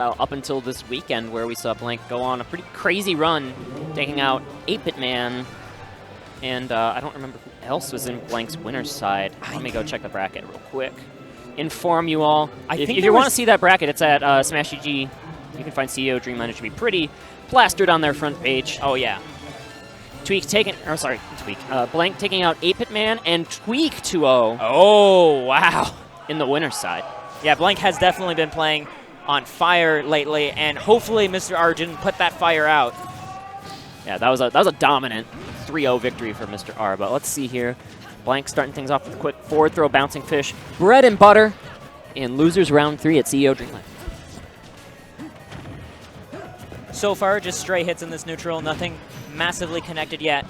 up until this weekend where we saw Blank go on a pretty crazy run, taking out 8-Bit Man, and I don't remember who else was in Blank's winner's side. Let me go check the bracket real quick. Inform you all. If you want to see that bracket, it's at Smash EG. You can find CEO Dreamland. It should be pretty plastered on their front page. Oh, yeah. Blank taking out 8-Bit Man and Tweak 2-0. Oh, wow. In the winner's side. Yeah, Blank has definitely been playing on fire lately, and hopefully Mr. R didn't put that fire out. Yeah, that was a dominant 3-0 victory for Mr. R, but let's see here. Blank starting things off with a quick forward throw, bouncing fish, bread and butter, in losers round 3 at CEO Dreamland. So far, just stray hits in this neutral, nothing massively connected yet.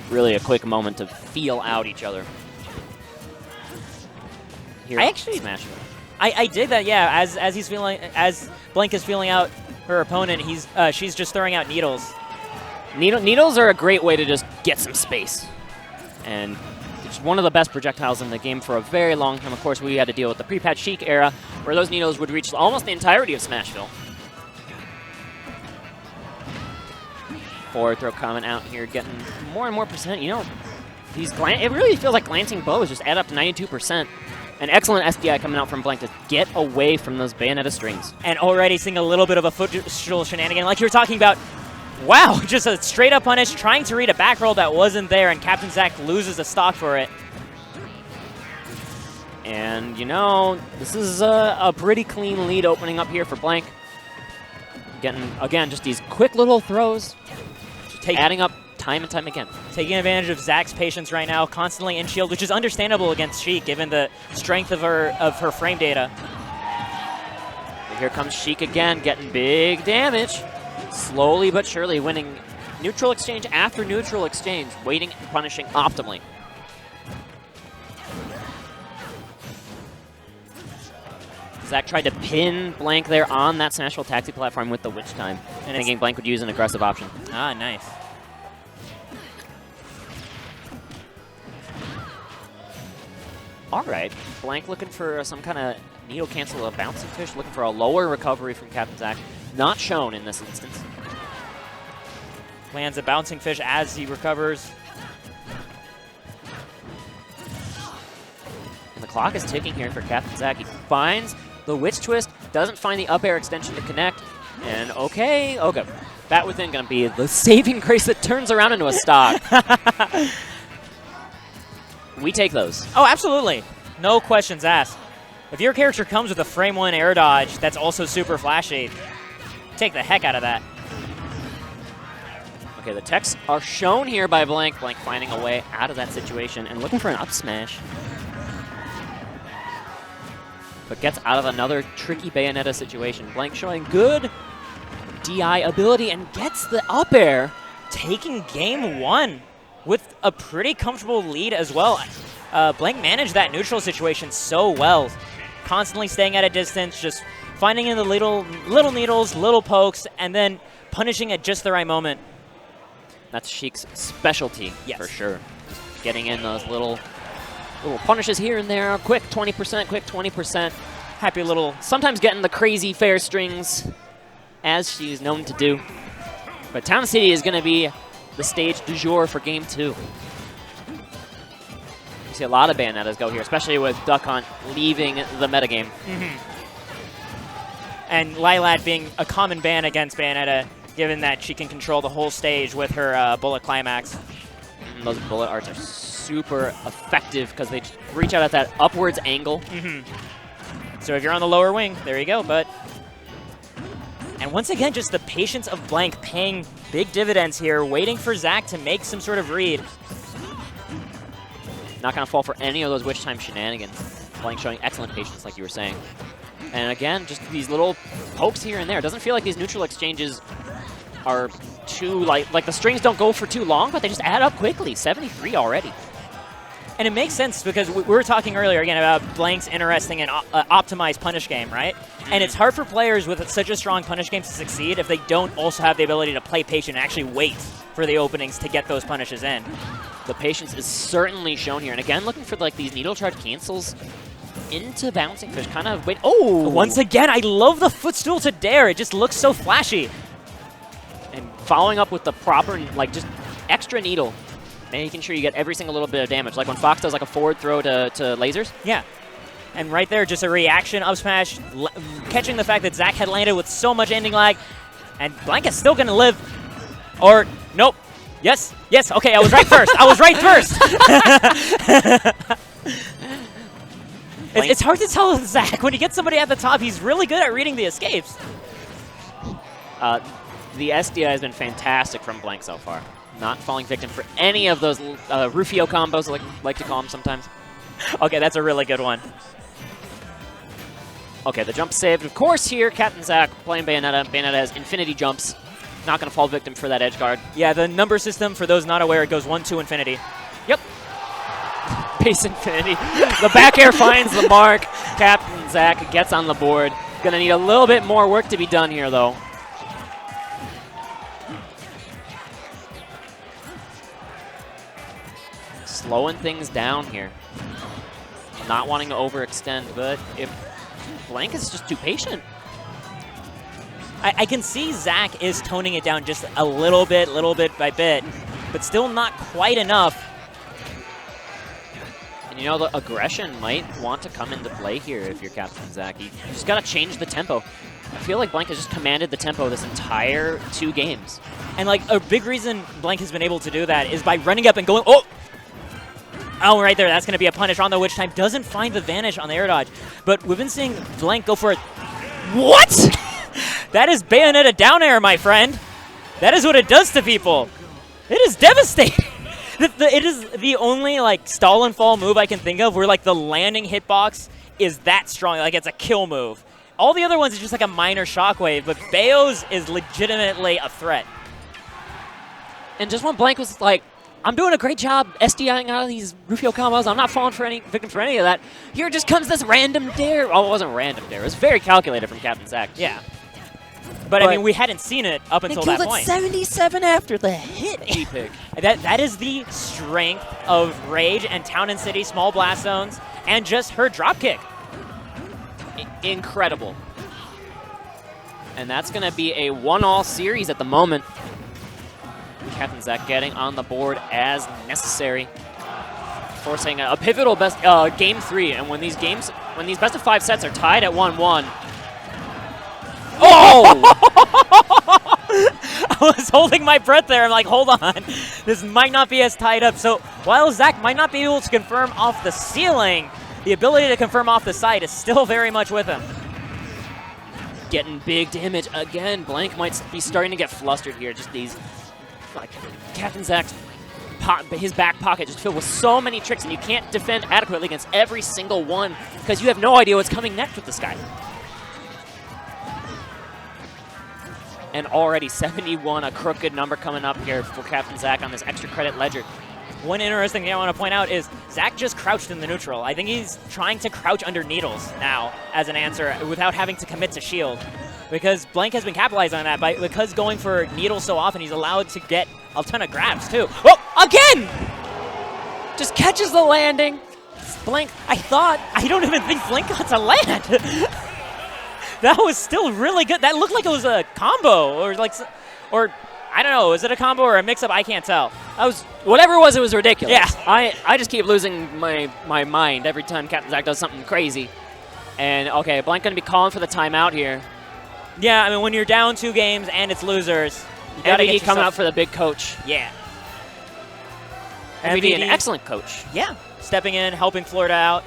Really a quick moment to feel out each other. Here, I actually smash. I did that, yeah. As Blank is feeling out her opponent, she's just throwing out needles. Needles are a great way to just get some space, and it's one of the best projectiles in the game for a very long time. Of course, we had to deal with the pre-patch Sheik era, where those needles would reach almost the entirety of Smashville. Forward throw coming out here, getting more and more percent. You know, it really feels like glancing bows just add up to 92%. An excellent SDI coming out from Blank to get away from those Bayonetta strings. And already seeing a little bit of a footstool shenanigan, like you were talking about. Wow, just a straight-up punish, trying to read a back roll that wasn't there, and CaptainZack loses a stock for it. And, you know, this is a pretty clean lead opening up here for Blank. Getting, again, just these quick little throws, adding up time and time again. Taking advantage of Zack's patience right now, constantly in shield, which is understandable against Sheik, given the strength of her frame data. And here comes Sheik again, getting big damage. Slowly but surely winning neutral exchange after neutral exchange, waiting and punishing optimally. Zack tried to pin Blank there on that Smashville taxi platform with the Witch Time, and thinking Blank would use an aggressive option. Ah, nice. All right, Blank looking for some kind of needle cancel of bouncing fish, looking for a lower recovery from CaptainZack. Not shown in this instance. Lands a bouncing fish as he recovers. And the clock is ticking here for CaptainZack. He finds the Witch Twist, doesn't find the up air extension to connect, and okay. Bat Within gonna be the saving grace that turns around into a stock. We take those. Oh, absolutely. No questions asked. If your character comes with a frame 1 air dodge that's also super flashy, take the heck out of that. Okay, the techs are shown here by Blank. Blank finding a way out of that situation and looking for an up smash. But gets out of another tricky Bayonetta situation. Blank showing good DI ability and gets the up air. Taking game 1 with a pretty comfortable lead as well. Blank managed that neutral situation so well. Constantly staying at a distance, just finding in the little needles, little pokes, and then punishing at just the right moment. That's Sheik's specialty, yes, for sure. Getting in those little punishes here and there. Quick 20%, quick 20%. Happy little, sometimes getting the crazy fair strings, as she's known to do. But Town City is going to be the stage du jour for game 2. You see a lot of Bayonettas go here, especially with Duck Hunt leaving the metagame. And Lilat being a common ban against Bayonetta, given that she can control the whole stage with her bullet climax. Those bullet arts are super effective because they reach out at that upwards angle. So if you're on the lower wing, there you go. And once again, just the patience of Blank paying big dividends here, waiting for Zack to make some sort of read. Not going to fall for any of those Witch Time shenanigans. Blank showing excellent patience, like you were saying. And again, just these little pokes here and there. It doesn't feel like these neutral exchanges are too, like the strings don't go for too long, but they just add up quickly. 73 already. And it makes sense because we were talking earlier again about Blank's interesting and optimized punish game, right? And it's hard for players with such a strong punish game to succeed if they don't also have the ability to play patient and actually wait for the openings to get those punishes in. The patience is certainly shown here. And again, looking for like these needle charge cancels into Bouncing Fish, kind of wait. Oh! Once again, I love the footstool to dare. It just looks so flashy. And following up with the proper, like, just extra needle, making sure you get every single little bit of damage. Like when Fox does like a forward throw to lasers. Yeah. And right there, just a reaction up smash, catching the fact that Zack had landed with so much ending lag. And Blank is still going to live. Or, nope. Yes, yes, okay, I was right first. I was right first. It's hard to tell with Zack. When you get somebody at the top, he's really good at reading the escapes. The SDI has been fantastic from Blank so far. Not falling victim for any of those Rufio combos, like to call them sometimes. Okay, that's a really good one. Okay, the jump saved. Of course here, CaptainZack playing Bayonetta. Bayonetta has infinity jumps. Not going to fall victim for that edge guard. Yeah, the number system, for those not aware, it goes 1, 2, infinity. Yep. Base infinity. The back air finds the mark. CaptainZack gets on the board. Going to need a little bit more work to be done here, though. Slowing things down here. Not wanting to overextend, but if Blank is just too patient. I can see Zack is toning it down just a little bit by bit, but still not quite enough. And you know, the aggression might want to come into play here if you're CaptainZack. You just got to change the tempo. I feel like Blank has just commanded the tempo this entire 2 games. And like a big reason Blank has been able to do that is by running up and going, oh! Oh, right there, that's going to be a punish on the Witch Time. Doesn't find the vanish on the air dodge. But we've been seeing Blank go for it. What? That is Bayonetta down air, my friend. That is what it does to people. It is devastating. It is the only like stall and fall move I can think of where like the landing hitbox is that strong. Like it's a kill move. All the other ones is just like a minor shockwave, but Bayo's is legitimately a threat. And just when Blank was like, I'm doing a great job SDIing out of these Rufio combos. I'm not falling for any victims for any of that. Here just comes this random dare. Oh, it wasn't random dare. It was very calculated from CaptainZack. Yeah. But I mean, we hadn't seen it up until that point. 77 after the hit epic. That is the strength of Rage and Town and City small blast zones and just her dropkick. Incredible. And that's going to be a 1-all series at the moment. CaptainZack getting on the board as necessary, forcing a pivotal game 3. And when these best of 5 sets are tied at 1-1. Oh! I was holding my breath there. I'm like, hold on. This might not be as tied up. So while Zack might not be able to confirm off the ceiling, the ability to confirm off the side is still very much with him. Getting big damage again. Blank might be starting to get flustered here. Just these, like, CaptainZack's his back pocket just filled with so many tricks, and you can't defend adequately against every single one because you have no idea what's coming next with this guy. And already 71, a crooked number coming up here for CaptainZack on this extra credit ledger. One interesting thing I want to point out is Zack just crouched in the neutral. I think he's trying to crouch under needles now as an answer without having to commit to shield. Because Blank has been capitalizing on that because going for needles so often, he's allowed to get a ton of grabs too. Oh, again! Just catches the landing. Blank, I don't even think Blank got to land. That was still really good. That looked like it was a combo or I don't know. Is it a combo or a mix-up? I can't tell. Whatever it was ridiculous. Yeah. I just keep losing my mind every time CaptainZack does something crazy. And, okay, Blank going to be calling for the timeout here. Yeah, I mean, when you're down 2 games and it's losers, you got to come out for the big coach. Yeah. MVD, an excellent coach. Yeah. Stepping in, helping Florida out.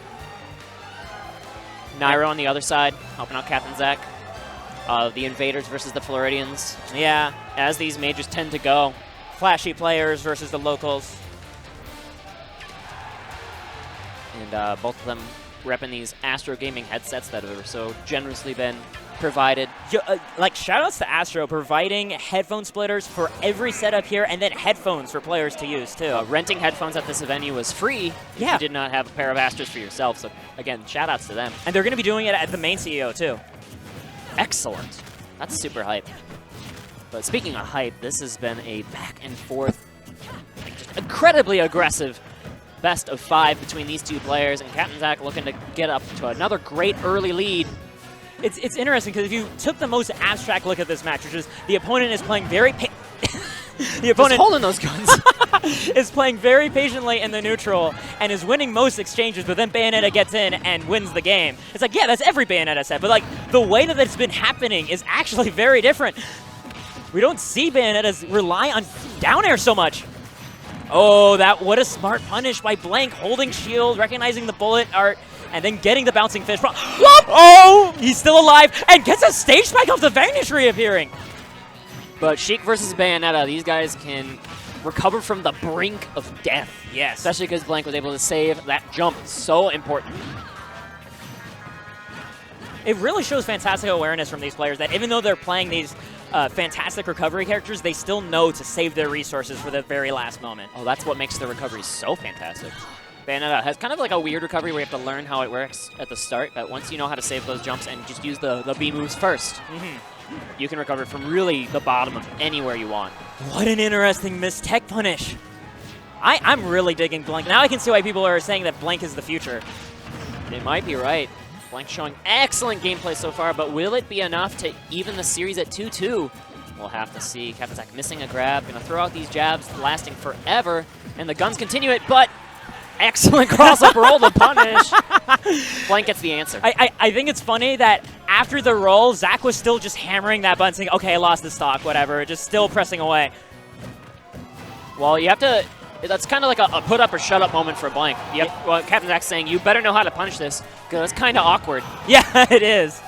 Nairo on the other side, helping out CaptainZack. The Invaders versus the Floridians. Yeah. As these majors tend to go. Flashy players versus the locals. And both of them repping these Astro Gaming headsets that have so generously been provided. Like, shout-outs to Astro providing headphone splitters for every setup here, and then headphones for players to use, too. Renting headphones at this venue was free if you did not have a pair of Astros for yourself. So, again, shout-outs to them. And they're going to be doing it at the main CEO, too. Excellent. That's super hype. But speaking of hype, this has been a back-and-forth, like, just incredibly aggressive best of 5 between these two players, and CaptainZack looking to get up to another great early lead. It's interesting because if you took the most abstract look at this match, which is the opponent is playing very the opponent just holding those guns is playing very patiently in the neutral and is winning most exchanges, but then Bayonetta gets in and wins the game. It's like, yeah, that's every Bayonetta set, but like the way that it's been happening is actually very different. We don't see Bayonettas rely on down air so much. Oh, what a smart punish by Blank, holding shield, recognizing the bullet art, and then getting the bouncing fish. Oh, he's still alive and gets a stage spike off the Vanish reappearing. But Sheik versus Bayonetta, these guys can recover from the brink of death. Yes. Especially because Blank was able to save that jump. So important. It really shows fantastic awareness from these players that even though they're playing these fantastic recovery characters, they still know to save their resources for the very last moment. Oh, that's what makes the recovery so fantastic. Bayonetta has kind of like a weird recovery where you have to learn how it works at the start, but once you know how to save those jumps and just use the B moves first, you can recover from really the bottom of anywhere you want. What an interesting missed tech punish. I'm really digging Blank. Now I can see why people are saying that Blank is the future. They might be right. Blank showing excellent gameplay so far, but will it be enough to even the series at 2-2? We'll have to see. CaptainZack missing a grab, gonna throw out these jabs lasting forever, and the guns continue it, but excellent cross-up roll to punish. Blank gets the answer. I think it's funny that after the roll, Zach was still just hammering that button saying, okay, I lost the stock, whatever, just still pressing away. Well, you have to, that's kind of like a put up or shut up moment for Blank. Well, CaptainZack's saying, you better know how to punish this, because it's kind of awkward. Yeah, it is.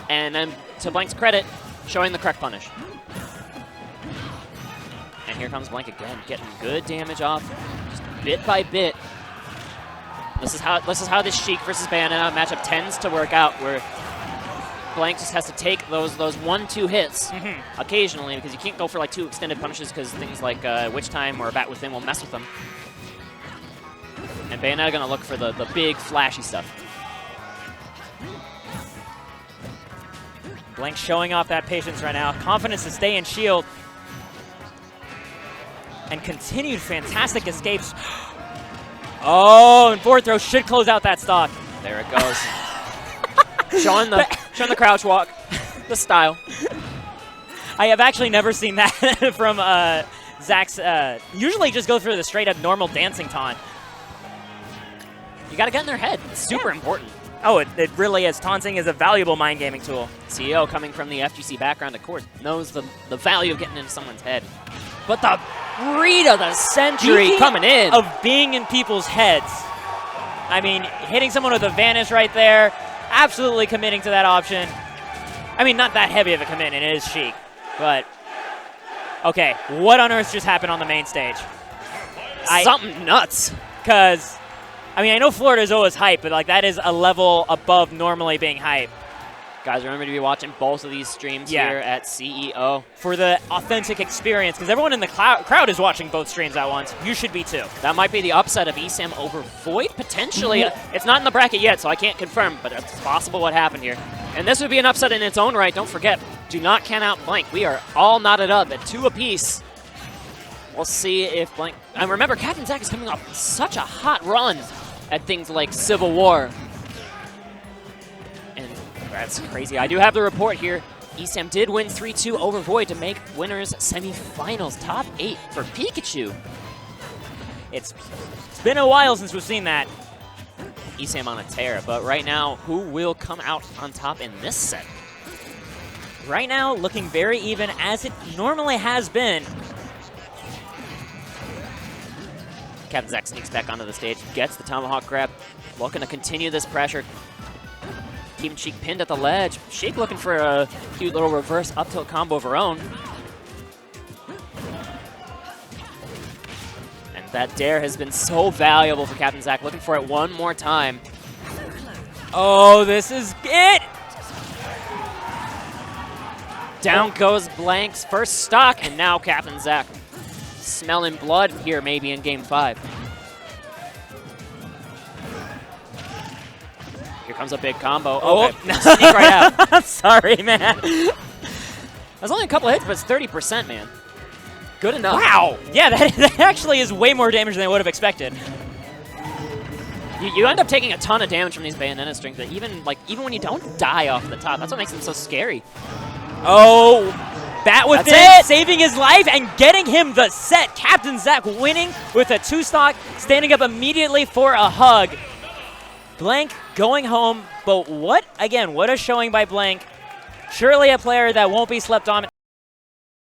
And then, to Blank's credit, showing the correct punish. And here comes Blank again, getting good damage off, just bit by bit. This is how this Sheik versus Bayonetta matchup tends to work out, where Blank just has to take those 1-2 hits occasionally, because you can't go for like 2 extended punishes because things like Witch Time or a Bat Within will mess with them. And Bayonetta gonna look for the big flashy stuff. Blank showing off that patience right now. Confidence to stay in shield. And continued fantastic escapes. Oh, and forward throw should close out that stock. There it goes. showing the crouch walk, the style. I have actually never seen that from Zach's. Usually just go through the straight up normal dancing taunt. You gotta get in their head. It's super important. Oh, it really is. Taunting is a valuable mind gaming tool. CEO, coming from the FGC background, of course, knows the value of getting into someone's head. But the read of the century coming in. Of being in people's heads. I mean, hitting someone with a Vanish right there, absolutely committing to that option. I mean, not that heavy of a commitment, it is Sheik. But, okay, what on earth just happened on the main stage? Something nuts. Because, I mean, I know Florida's always hype, but like that is a level above normally being hype. Guys, remember to be watching both of these streams here at CEO. For the authentic experience, because everyone in the crowd is watching both streams at once. You should be too. That might be the upset of ESAM over Void, potentially. It's not in the bracket yet, so I can't confirm, but it's possible what happened here. And this would be an upset in its own right. Don't forget, do not count out Blank. We are all knotted up at 2 apiece. We'll see if Blank... And remember, CaptainZack is coming off such a hot run at things like Civil War. That's crazy. I do have the report here. ESAM did win 3-2 over Void to make winners semifinals. Top 8 for Pikachu. It's been a while since we've seen that. ESAM on a tear, but right now, who will come out on top in this set? Right now, looking very even as it normally has been. CaptainZack sneaks back onto the stage, gets the Tomahawk grab, looking to continue this pressure. Keeping Sheik pinned at the ledge. Sheik looking for a cute little reverse up tilt combo of her own. And that dare has been so valuable for CaptainZack. Looking for it one more time. Oh, this is it! Down goes Blank's first stock, and now CaptainZack smelling blood here maybe in game 5. Here comes a big combo. Oh, okay. Sneak right out. Sorry, man. That's only a couple hits, but it's 30%, man. Good enough. Wow! Yeah, that actually is way more damage than I would have expected. You end up taking a ton of damage from these Bayonetta strings, but even when you don't die off the top, that's what makes them so scary. Oh, that was That's it. Saving his life and getting him the set. CaptainZack winning with a 2-stock, standing up immediately for a hug. Blank going home, but what a showing by Blank. Surely a player that won't be slept on.